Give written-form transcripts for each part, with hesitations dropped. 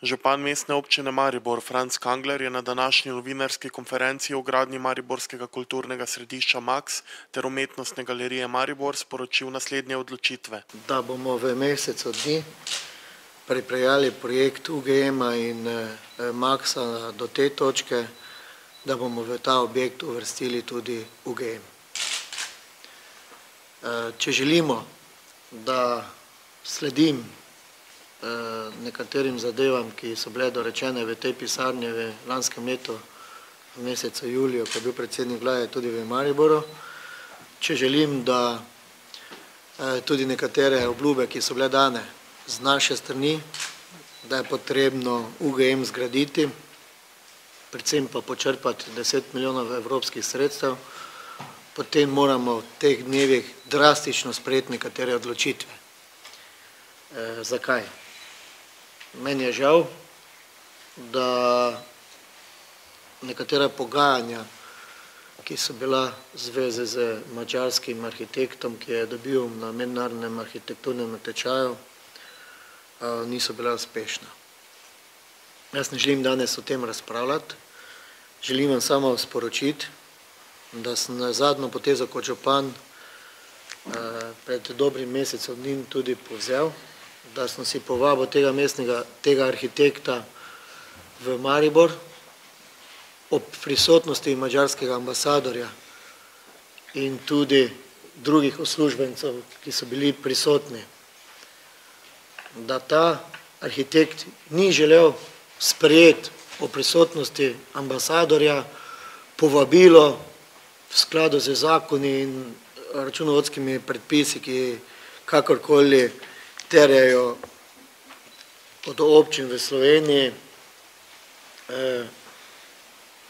Župan mestne občine Maribor Franc Kangler je na današnji novinarski konferenci o gradnji mariborskega kulturnega središča Maks ter umetnostne galerije Maribor sporočil naslednje odločitve. Da bomo v mesecu dni pripeljali projekt UGM-a in Maksa do te točke, da bomo v ta objekt uvrstili tudi UGM. Če želimo, da sledim nekaterim zadevam, ki so bile dorečene v tej pisarni v lanskem letu, v mesecu juliju, ko je bil predsednik vlade tudi v Mariboru. Če želim, da tudi nekatere obljube, ki so bile dane z naše strani, da je potrebno UGM zgraditi, predvsem pa počrpati 10 milijonov evropskih sredstev, potem moramo v teh dnevih drastično sprejeti nekatere odločitve. Zakaj? Meni je žal, da nekatera pogajanja, ki so bila v zvezi z madžarskim arhitektom, ki je dobil na mednarodnem arhitekturnem natečaju, niso bila uspešna. Jaz ne želim danes o tem razpravljati, želim vam samo sporočiti, da sem na zadnjo potezo kot župan pred dobrim mesecem dni tudi povzel, da sem si povabil tega arhitekta v Maribor ob prisotnosti madžarskega ambasadorja in tudi drugih uslužbencev, ki so bili prisotni, da ta arhitekt ni želel sprejeti o prisotnosti ambasadorja povabilo v skladu z zakoni in računovodskimi predpisi, ki kakorkoli terjajo od občin v Sloveniji,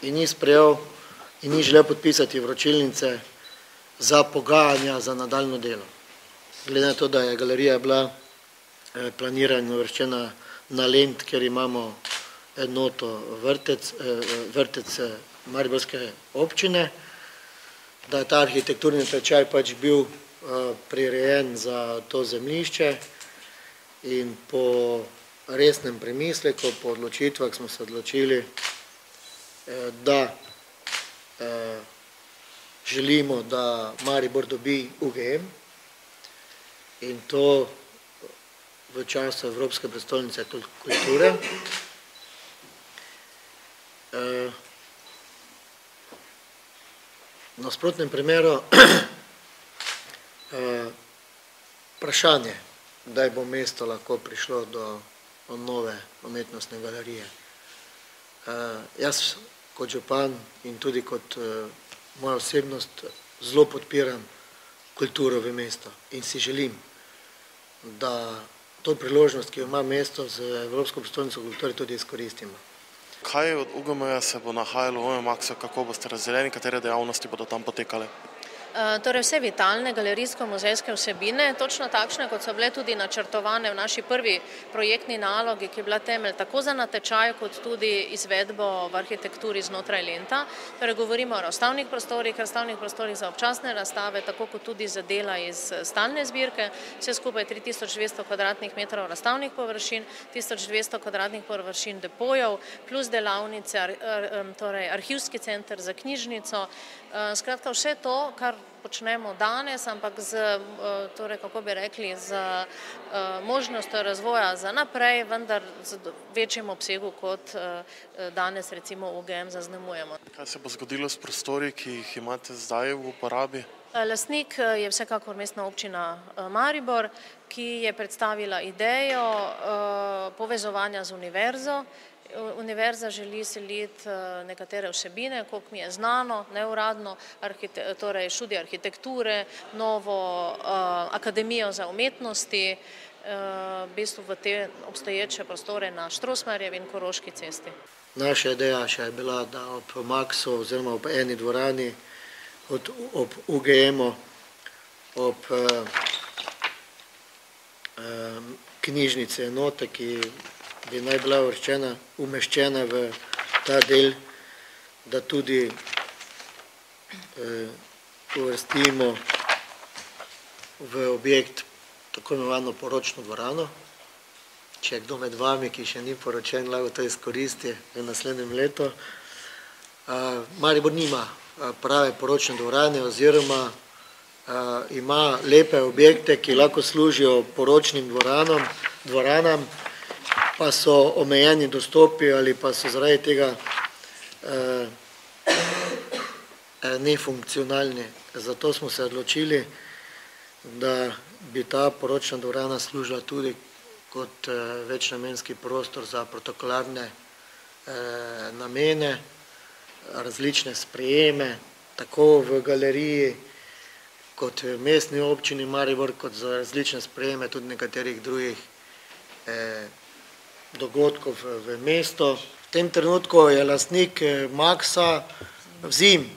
in ni sprejel in ni želel podpisati vročilnice za pogajanja za nadaljnjo delo. Glede na to, da je galerija bila planirana in uvrščena na Lent, kjer imamo enoto vrtec mariborske občine, da je ta arhitekturni natečaj pač bil prirejen za to zemljišče in po resnem premisleku, po odločitvah smo se odločili, da želimo, da Maribor dobi UGM in to v času Evropske prestolnice kulture. V nasprotnem primeru vprašanje, kdaj bo mesto lahko prišlo do nove umetnostne galerije. Jaz kot župan in tudi kot moja osebnost zelo podpiram kulturo v mesto in si želim, da to priložnost, ki jo ima mesto z Evropsko prestolnico kulture, tudi izkoristimo. Kaj od UGM-ja se bo nahajalo v Maksu, kako boste razdeljeni, katere dejavnosti bodo tam potekale? Torej vse vitalne galerijsko-muzejske vsebine, točno takšne, kot so bile tudi načrtovane v naši prvi projektni nalogi, ki je bila temelj tako za natečaj, kot tudi izvedbo v arhitekturi znotraj Lenta. Torej govorimo o razstavnih prostorih za občasne razstave, tako kot tudi za dela iz stalne zbirke, vse skupaj 3200 kvadratnih metrov razstavnih površin, 1200 kvadratnih površin depojev, plus delavnice, torej arhivski center za knjižnico, skratka vse to, kar počnemo danes, ampak z, torej kako bi rekli, z možnostjo razvoja za naprej, vendar z večjem obsegu, kot danes recimo UGM zaznamujemo. Kaj se bo zgodilo s prostori, ki jih imate zdaj v uporabi? Lastnik je vsekakor mestna občina Maribor, ki je predstavila idejo povezovanja z univerzo. Univerza želi seliti nekatere vsebine, koliko mi je znano, neuradno, torej študij arhitekture, novo akademijo za umetnosti, v bistvu v te obstoječe prostore na Štrosmajerjevi in Koroški cesti. Naša ideja še je bila, da ob Maksu oziroma ob eni dvorani, ob UGM-u, ob knjižnici enote, ki bi naj bila umeščena v ta del, da tudi uvrstimo v objekt tako imenovano poročno dvorano, če je kdo med vami, ki še ni poročen, lahko to izkoristi v naslednjem letu. Maribor nima prave poročne dvorane oziroma ima lepe objekte, ki lahko služijo poročnim dvoranam, pa so omejeni dostopi ali pa so zaradi tega nefunkcionalni. Zato smo se odločili, da bi ta poročna dvorana služila tudi kot večnamenski prostor za protokolarne namene, različne sprejeme, tako v galeriji, kot v mestni občini Maribor, kot za različne sprejeme tudi nekaterih drugih dogodkov v mestu. V tem trenutku je lastnik Maxa Vzim,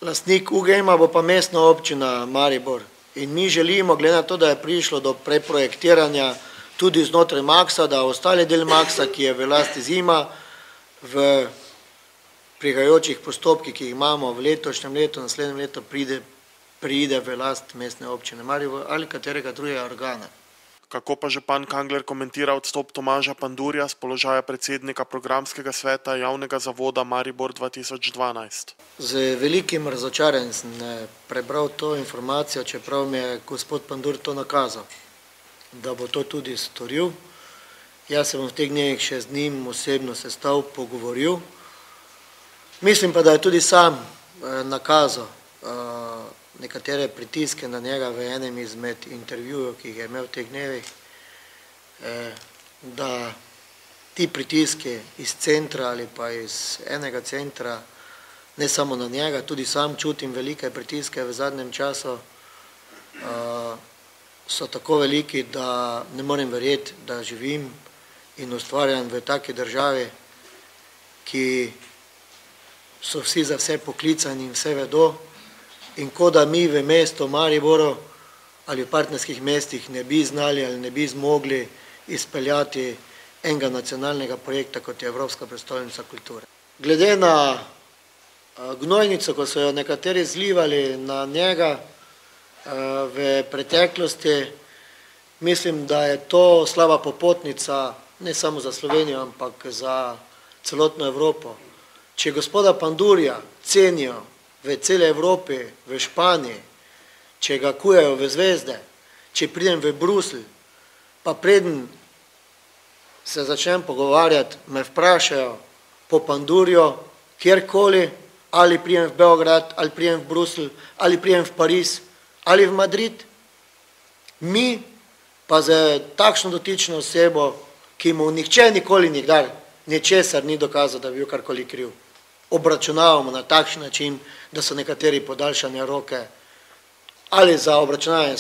lastnik UGM-a bo pa mestna občina Maribor. In mi želimo, glede na to, da je prišlo do preprojektiranja tudi znotraj Maxa, da ostali del Maxa, ki je v lasti Zima, v prihajajočih postopkih, ki jih imamo v letošnjem letu, naslednjem letu, pride v last mestne občine Maribor ali katerega drugega organa. Kako pa župan Kangler komentira odstop Tomaža Pandurja z položaja predsednika programskega sveta javnega zavoda Maribor 2012? Z velikim razočaranjem sem prebral to informacijo, čeprav mi je gospod Pandur to nakazal, da bo to tudi storil. Jaz se bom v teh dneh še z njim osebno sestal, pogovoril. Mislim pa, da je tudi sam nakazal nekatere pritiske na njega v enem izmed intervjujev, ki jih je imel v teh dnevih, da ti pritiski iz centra ali pa iz enega centra, ne samo na njega, tudi sam čutim velike pritiske v zadnjem času, so tako veliki, da ne morem verjeti, da živim in ustvarjam v taki državi, ki so vsi za vse poklicani in vse vedo, in ko da mi v mestu Mariboru ali v partnerskih mestih ne bi znali ali ne bi zmogli izpeljati enega nacionalnega projekta, kot je Evropska prestolnica kulture. Glede na gnojnico, ko so jo nekateri zlivali na njega v preteklosti, mislim, da je to slaba popotnica ne samo za Slovenijo, ampak za celotno Evropo. Če gospoda Pandurja cenijo v celi Evropi, v Španiji, če ga kujejo v zvezde, če pridem v Bruselj, pa preden se začnem pogovarjati, me vprašajo po Pandurju, kjerkoli, ali pridem v Beograd, ali pridem v Bruselj, ali pridem v Pariz, ali v Madrid, mi pa za takšno dotično osebo, ki mu nihče nikoli nikdar ničesar ni dokazal, da bi bil karkoli kriv, obračunavamo na takšen način, da so nekateri podaljšane roke ali za obračunavanje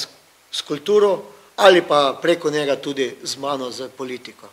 s kulturo ali pa preko njega tudi z mano, z politiko.